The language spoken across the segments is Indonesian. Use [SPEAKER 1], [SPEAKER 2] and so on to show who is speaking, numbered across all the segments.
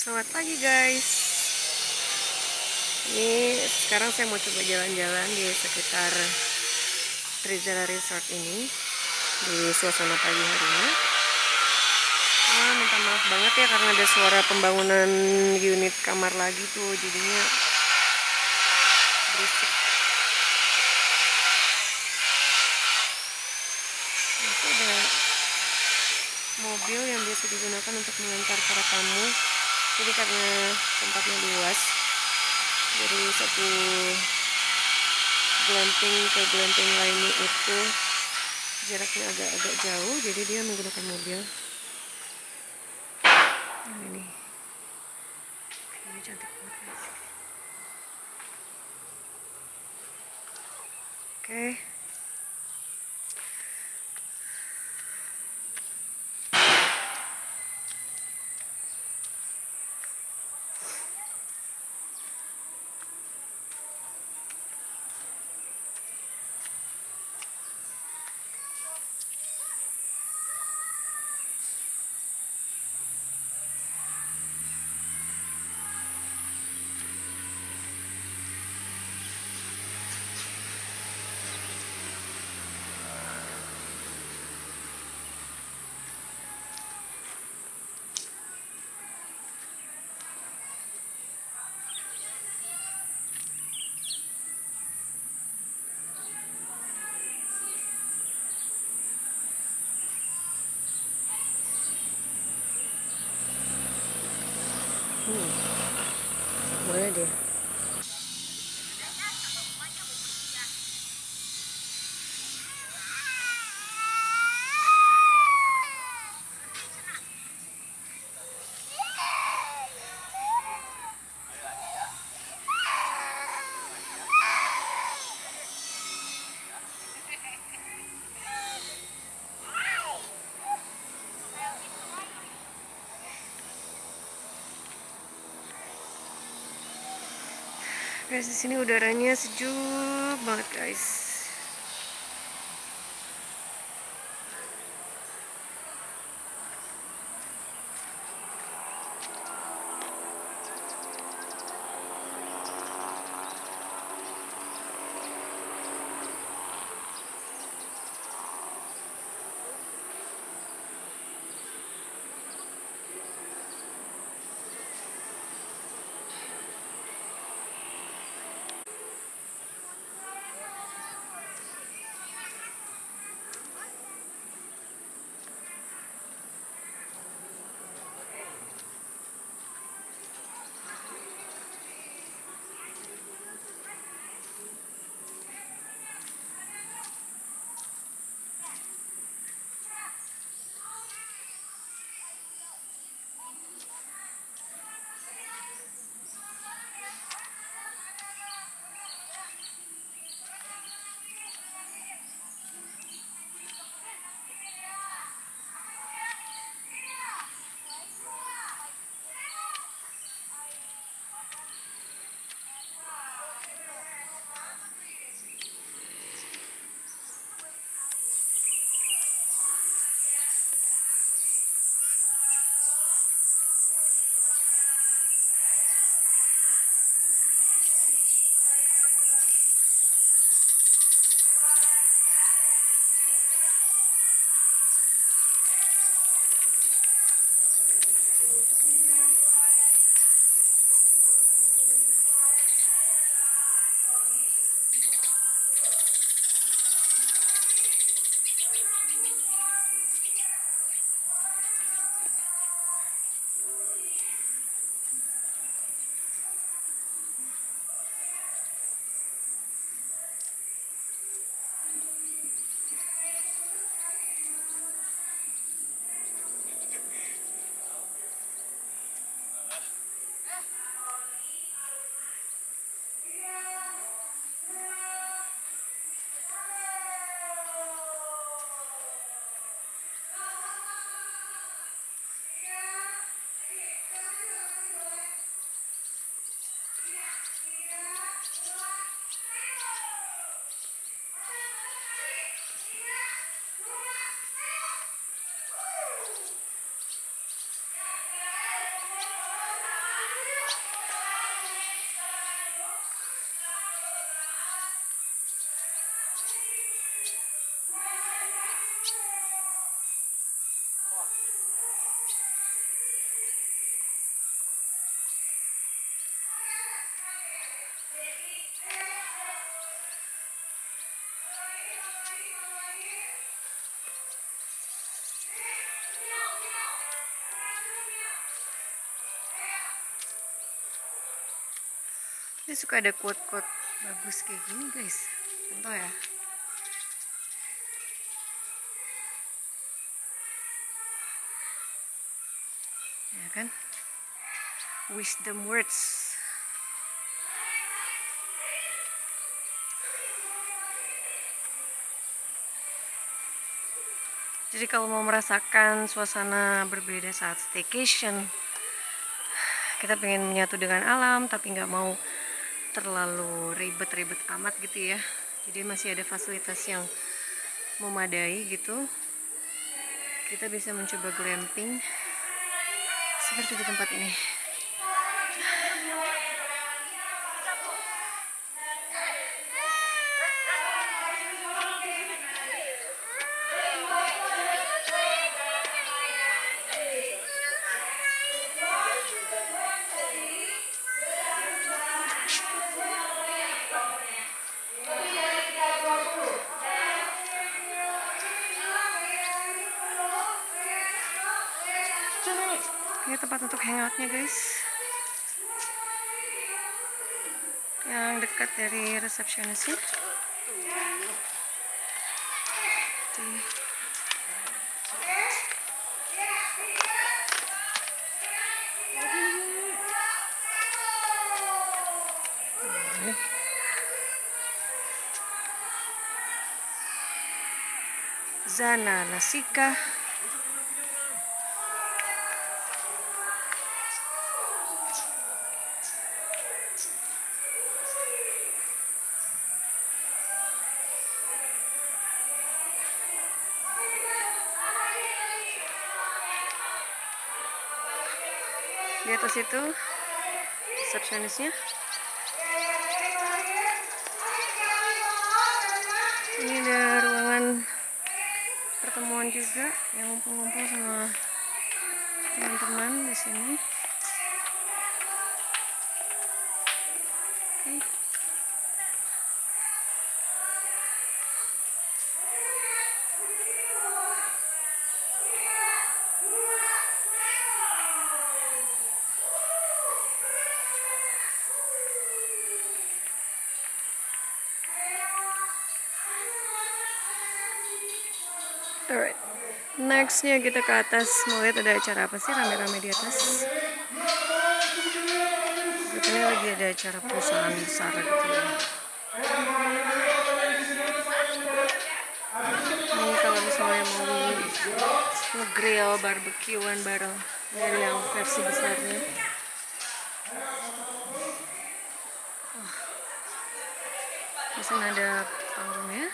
[SPEAKER 1] Selamat pagi guys. Ini sekarang saya mau coba jalan-jalan di sekitar Trizara Resort ini di suasana pagi harinya. Minta maaf banget ya karena ada suara pembangunan unit kamar lagi tuh, jadinya berisik. Itu ada mobil yang biasa digunakan untuk mengantar para tamu. Jadi karena tempatnya luas, dari satu glamping ke glamping lainnya itu jaraknya agak-agak jauh, jadi dia menggunakan mobil. Nah, ini cantik banget guys. Oke. Boleh deh. Guys, di sini udaranya sejuk banget guys. Dia suka ada quote-quote bagus kayak gini guys. Contoh ya. Ya kan? Wisdom words. Jadi kalau mau merasakan suasana berbeda saat staycation, kita pengen menyatu dengan alam tapi nggak mau terlalu ribet-ribet amat gitu ya. Jadi masih ada fasilitas yang memadai gitu. Kita bisa mencoba glamping seperti di tempat ini. Ini tempat untuk hangoutnya guys, yang dekat dari resepsionisnya. Zana Nasika. Di atas itu resepsionisnya. Ini ada ruangan pertemuan juga yang ngumpul-ngumpul sama teman-teman di sini. Oke. Alright, nextnya kita ke atas, mau lihat ada acara apa sih rame-rame di atas. Sebetulnya lagi ada acara perusahaan besar gitu ya. Ini kalau misalnya mau nge-grill, barbekyuan bareng, dari yang versi besarnya. Di sana ada panggungnya.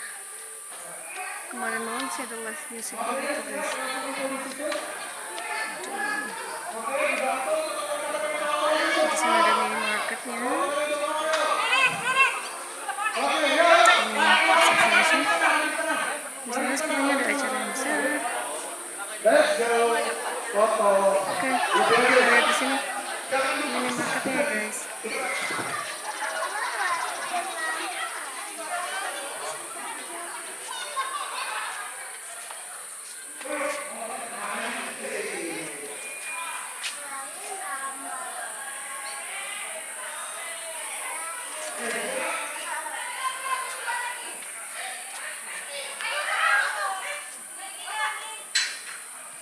[SPEAKER 1] Kemarin malam sih ada live music gitu guys. Di sana ada minimarketnya. Di sana sebenarnya ada acara yang besar. Oke, kita lihat di sini minimarketnya ya guys.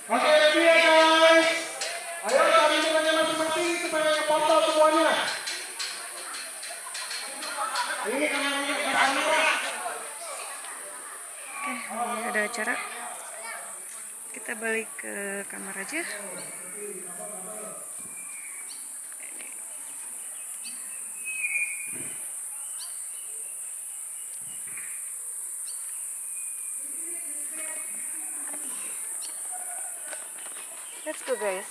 [SPEAKER 2] Oke, ready ya guys. Ayo cari temannya masing-masing supaya foto semuanya. Ini kameranya kamera.
[SPEAKER 1] Oke, ini ada acara. Kita balik ke kamar aja. Let's go guys.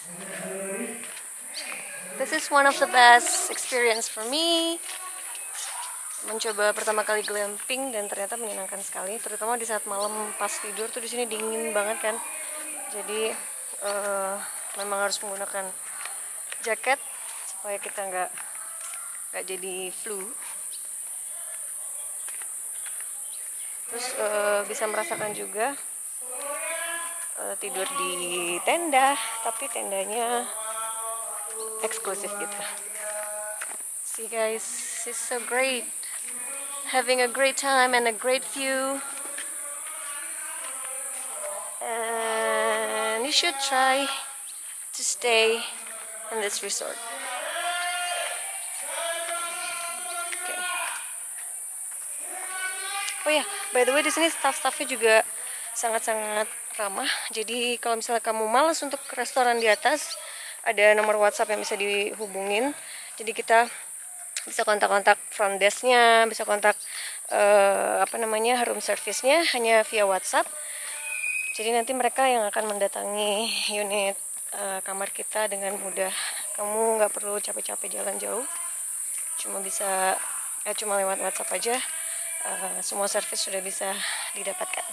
[SPEAKER 1] This is one of the best experience for me. mencoba pertama kali glamping dan ternyata menyenangkan sekali, terutama di saat malam pas tidur tuh di sini dingin banget kan. Jadi memang harus menggunakan jaket supaya kita nggak jadi flu. Terus bisa merasakan juga tidur di tenda, tapi tendanya eksklusif gitu. See guys, it's so great, having a great time and a great view, and you should try to stay in this resort. Okay. Oh ya, by the way di sini staff-staffnya juga sangat-sangat ramah. Jadi kalau misalnya kamu malas untuk ke restoran di atas, ada nomor WhatsApp yang bisa dihubungin. Jadi kita bisa kontak-kontak front desk-nya, bisa kontak room service-nya hanya via WhatsApp. Jadi nanti mereka yang akan mendatangi unit kamar kita dengan mudah. Kamu nggak perlu capek-capek jalan jauh, cuma lewat WhatsApp aja. Semua service sudah bisa didapatkan.